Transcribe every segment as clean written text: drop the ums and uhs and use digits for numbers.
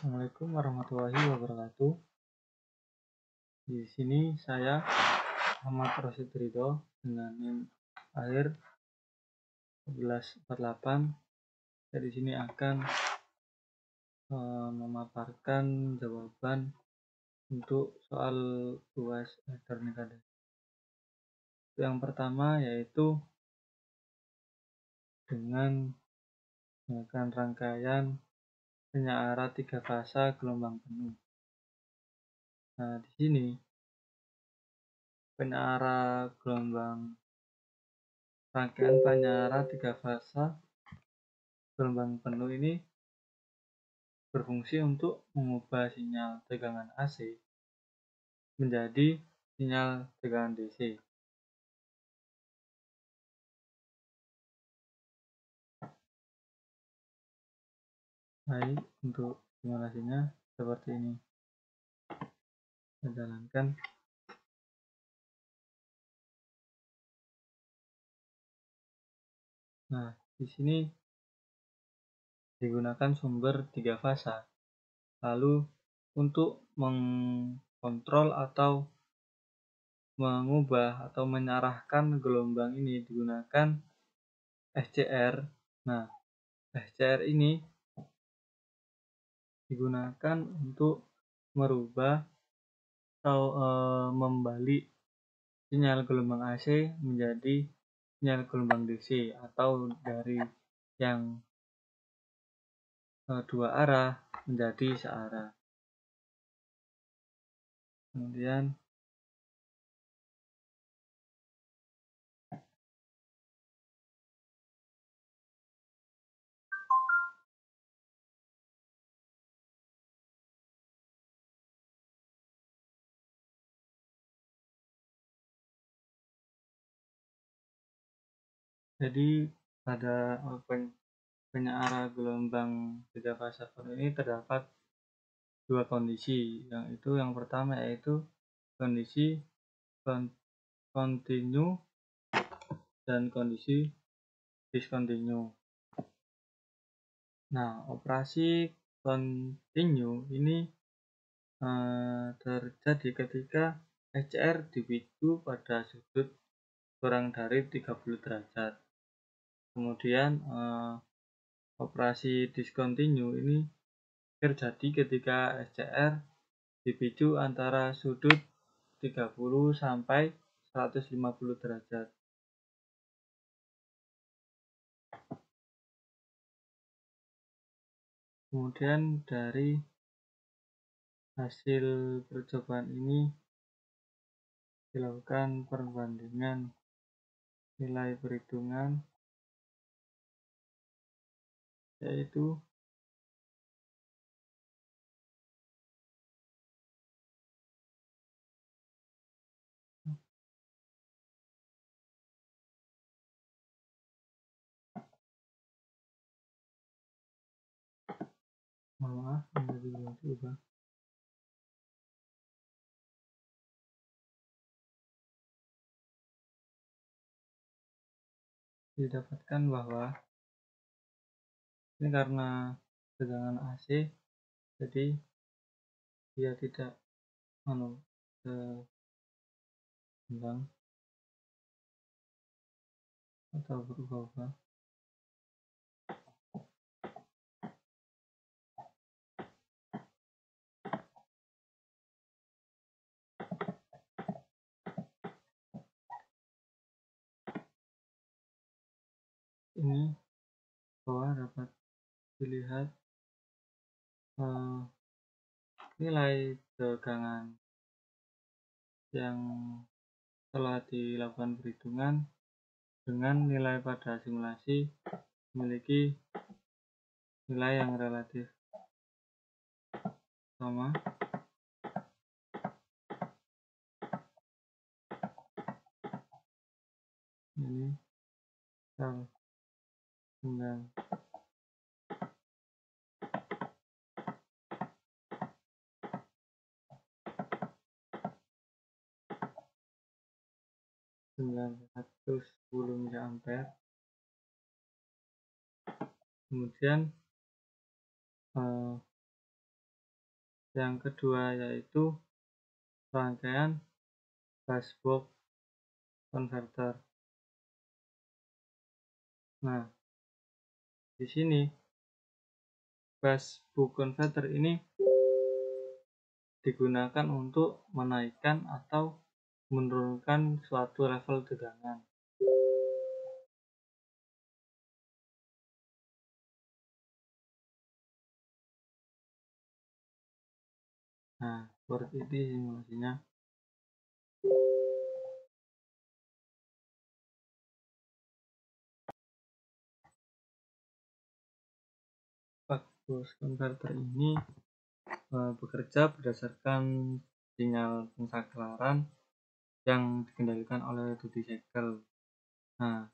Assalamualaikum warahmatullahi wabarakatuh. Di sini saya Ahmad Rosid Ridho dengan NIM akhir 1148. Saya di sini akan memaparkan jawaban untuk soal UAS elektronika. Yang pertama yaitu dengan menggunakan rangkaian penyaara 3 fasa gelombang penuh. Nah, di sini rangkaian penyaara 3 fasa gelombang penuh ini berfungsi untuk mengubah sinyal tegangan AC menjadi sinyal tegangan DC. Baik, untuk simulasinya seperti ini. Kita jalankan. Nah, di sini digunakan sumber 3 fasa. Lalu untuk mengkontrol atau mengubah atau mengarahkan gelombang ini digunakan SCR. Nah, SCR ini digunakan untuk merubah atau membalik sinyal gelombang AC menjadi sinyal gelombang DC, atau dari yang dua arah menjadi searah. Kemudian jadi pada penyaara gelombang 3 fasa penuh ini terdapat dua kondisi. Yang pertama yaitu kondisi kontinu dan kondisi diskontinu. Nah, operasi kontinu ini terjadi ketika SCR dipicu pada sudut kurang dari 30 derajat. Kemudian operasi diskontinu ini terjadi ketika SCR dipicu antara sudut 30 sampai 150 derajat. Kemudian dari hasil percobaan ini dilakukan perbandingan nilai perhitungan, yaitu didapatkan bahwa ini karena tegangan AC, jadi dia tidak seimbang atau berubah-ubah. Ini bahwa dapat dilihat nilai tegangan yang telah dilakukan perhitungan dengan nilai pada simulasi memiliki nilai yang relatif sama. Ini 9 910 mA. Kemudian Yang kedua yaitu rangkaian busbox converter. Nah, di sini busbox converter ini digunakan untuk menaikkan atau menurunkan suatu level tegangan. Nah, seperti ini simulasinya. Busbox converter ini bekerja berdasarkan sinyal pensakelaran yang dikendalikan oleh duty cycle. Nah,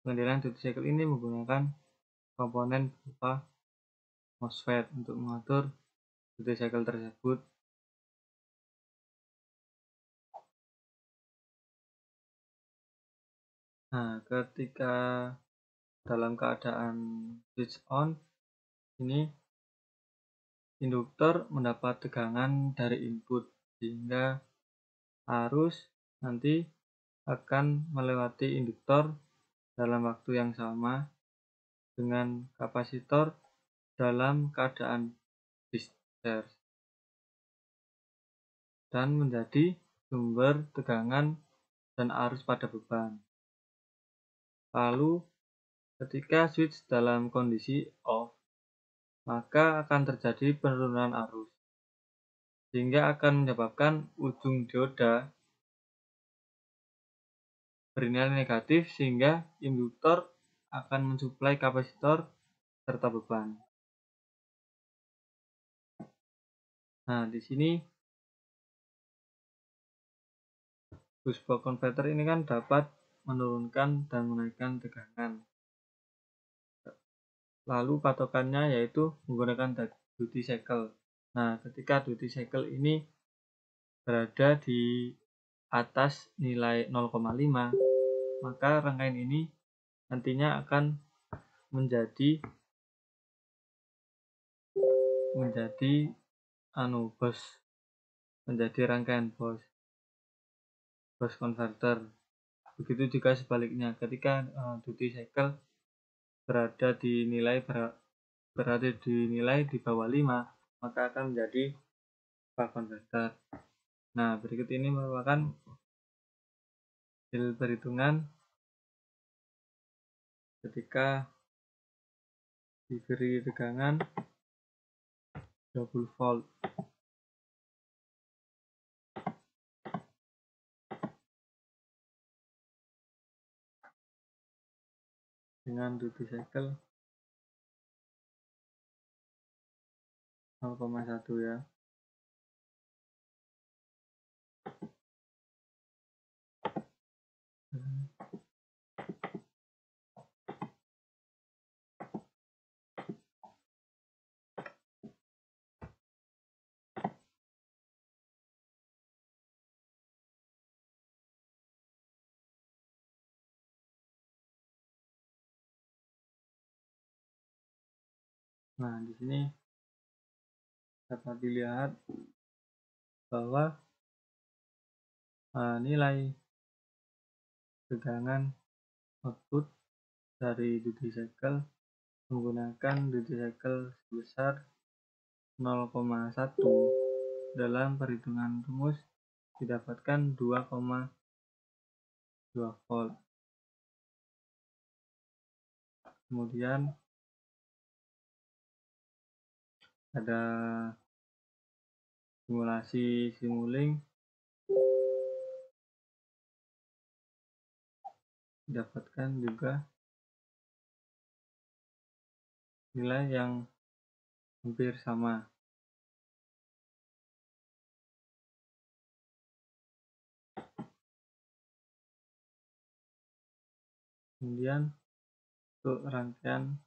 pengendalian duty cycle ini menggunakan komponen berupa MOSFET untuk mengatur duty cycle tersebut. Nah, ketika dalam keadaan switch on, ini induktor mendapat tegangan dari input sehingga arus nanti akan melewati induktor dalam waktu yang sama dengan kapasitor dalam keadaan discharge dan menjadi sumber tegangan dan arus pada beban. Lalu ketika switch dalam kondisi off, maka akan terjadi penurunan arus sehingga akan menyebabkan ujung dioda bernilai negatif sehingga induktor akan mensuplai kapasitor serta beban. Nah, di sini busbox converter ini kan dapat menurunkan dan menaikkan tegangan. Lalu patokannya yaitu menggunakan duty cycle. Nah, ketika duty cycle ini berada di atas nilai 0,5, maka rangkaian ini nantinya akan menjadi menjadi rangkaian bus converter. Begitu juga sebaliknya, ketika duty cycle berada di nilai di bawah 5, maka akan menjadi buck converter. Nah, berikut ini merupakan hasil perhitungan ketika diberi tegangan 20 volt. Dengan duty cycle 0,1 ya. Nah, di sini dapat dilihat bahwa nilai tegangan output dari duty cycle menggunakan duty cycle sebesar 0,1 dalam perhitungan rumus didapatkan 2,2 volt. Kemudian ada simulasi Simulink, didapatkan juga nilai yang hampir sama. Kemudian untuk rangkaian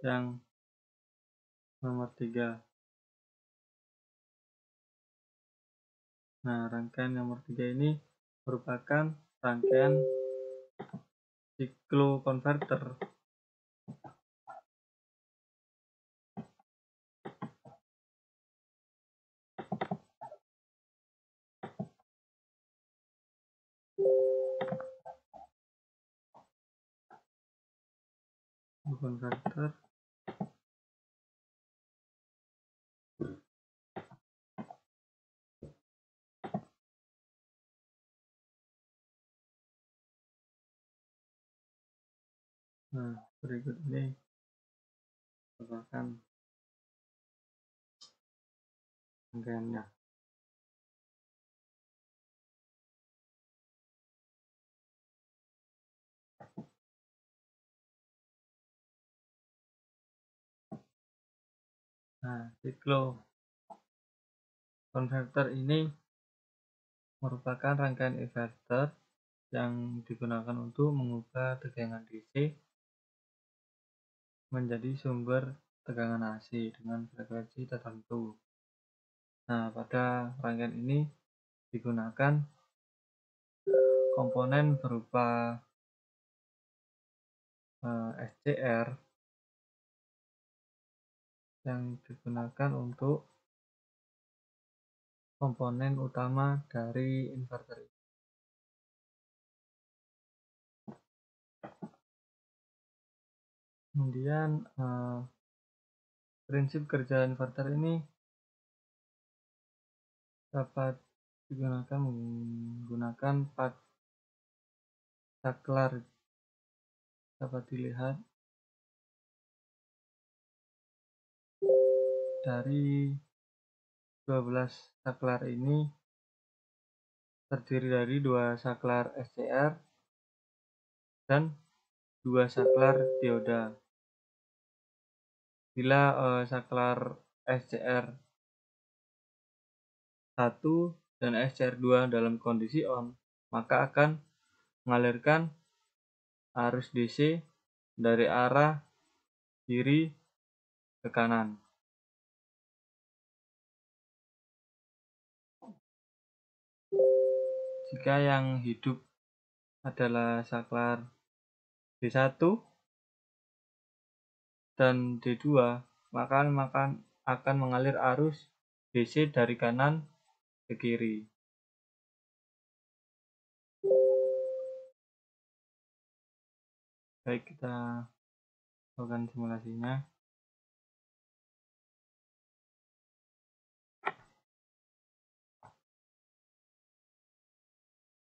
yang nomor 3. Nah, rangkaian nomor 3 ini merupakan rangkaian cycloconverter. Konverter berikut ini merupakan rangkaiannya. Konverter ini merupakan rangkaian inverter yang digunakan untuk mengubah tegangan DC menjadi sumber tegangan AC dengan frekuensi tertentu. Pada rangkaian ini digunakan komponen berupa SCR yang digunakan untuk komponen utama dari inverter ini. Kemudian prinsip kerja inverter ini dapat digunakan menggunakan 4 saklar. Dapat dilihat dari 12 saklar ini terdiri dari 2 saklar SCR dan 2 saklar dioda. Bila saklar SCR 1 dan SCR 2 dalam kondisi on, maka akan mengalirkan arus DC dari arah kiri ke kanan. Jika yang hidup adalah saklar D1 dan D2, maka akan mengalir arus DC dari kanan ke kiri. Baik, kita lakukan simulasinya.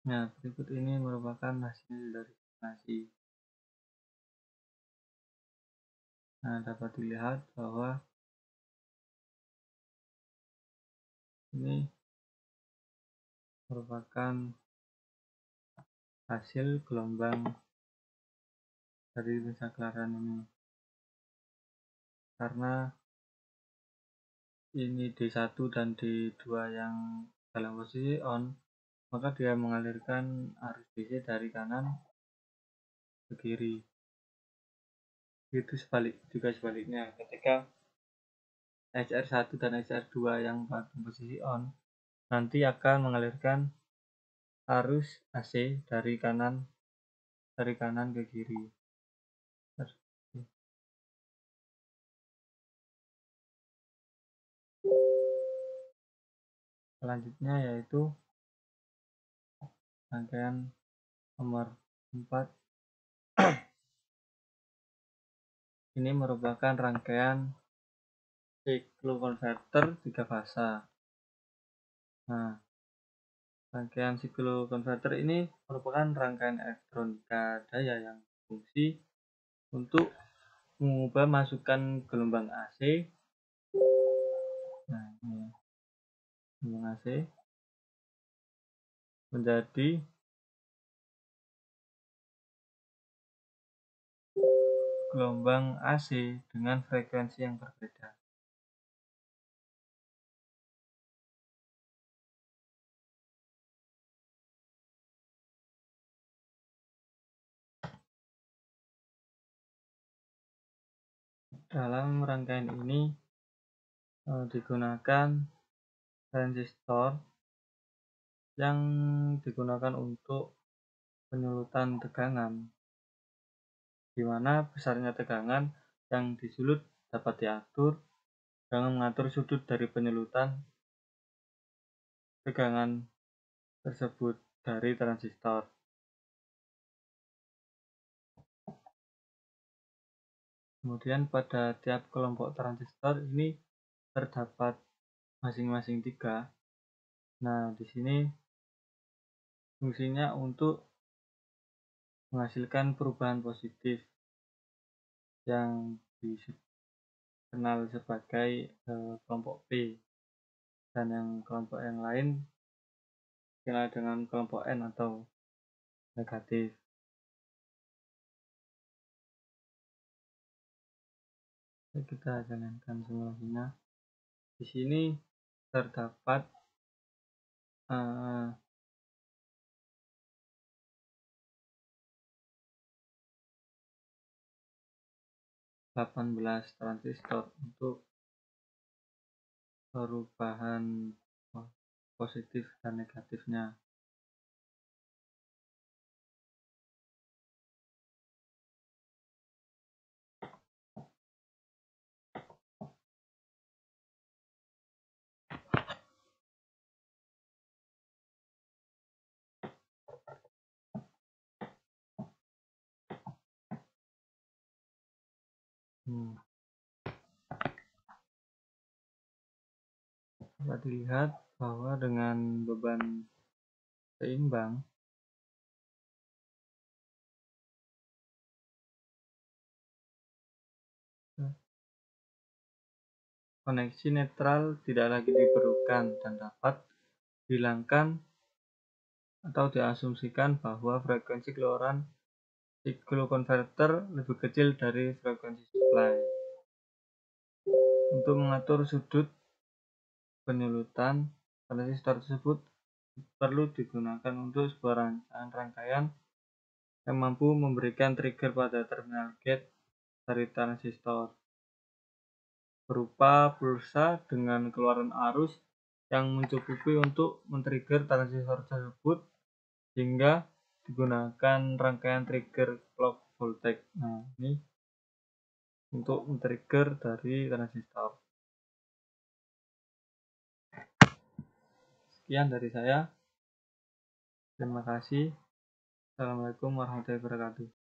Berikut ini merupakan hasil dari simulasi. Dapat dilihat bahwa ini merupakan hasil gelombang dari pensaklaran ini. Karena ini D1 dan D2 yang dalam posisi on, maka dia mengalirkan arus DC dari kanan ke kiri. Itu juga sebaliknya, ketika SR1 dan SR2 yang pada posisi on, nanti akan mengalirkan arus AC dari kanan ke kiri. Selanjutnya yaitu rangkaian nomor 4. Ini merupakan rangkaian siklokonverter 3 fasa. Rangkaian siklokonverter ini merupakan rangkaian elektronika daya yang berfungsi untuk mengubah masukan gelombang AC menjadi gelombang AC dengan frekuensi yang berbeda. Dalam rangkaian ini digunakan resistor yang digunakan untuk penyulutan tegangan, di mana besarnya tegangan yang disulut dapat diatur dengan mengatur sudut dari penyulutan tegangan tersebut. dari transistor. Kemudian pada tiap kelompok transistor ini terdapat masing-masing 3. Nah, di sini fungsinya untuk menghasilkan perubahan positif yang dikenal sebagai kelompok P, dan yang kelompok yang lain dikenal dengan kelompok N atau negatif. Kita jalankan simulasinya. Di sini terdapat 18 transistor untuk perubahan positif dan negatifnya. Dapat dilihat bahwa dengan beban seimbang, koneksi netral tidak lagi diperlukan dan dapat dihilangkan atau diasumsikan bahwa frekuensi keluaran siglo-converter lebih kecil dari frekuensi supply. Untuk mengatur sudut penyulutan transistor tersebut perlu digunakan untuk sebuah rangkaian yang mampu memberikan trigger pada terminal gate dari transistor berupa pulsa dengan keluaran arus yang mencukupi untuk men-trigger transistor tersebut hingga digunakan rangkaian trigger clock voltage. Nah, ini untuk men-trigger dari transistor. Sekian dari saya. Terima kasih. Assalamualaikum warahmatullahi wabarakatuh.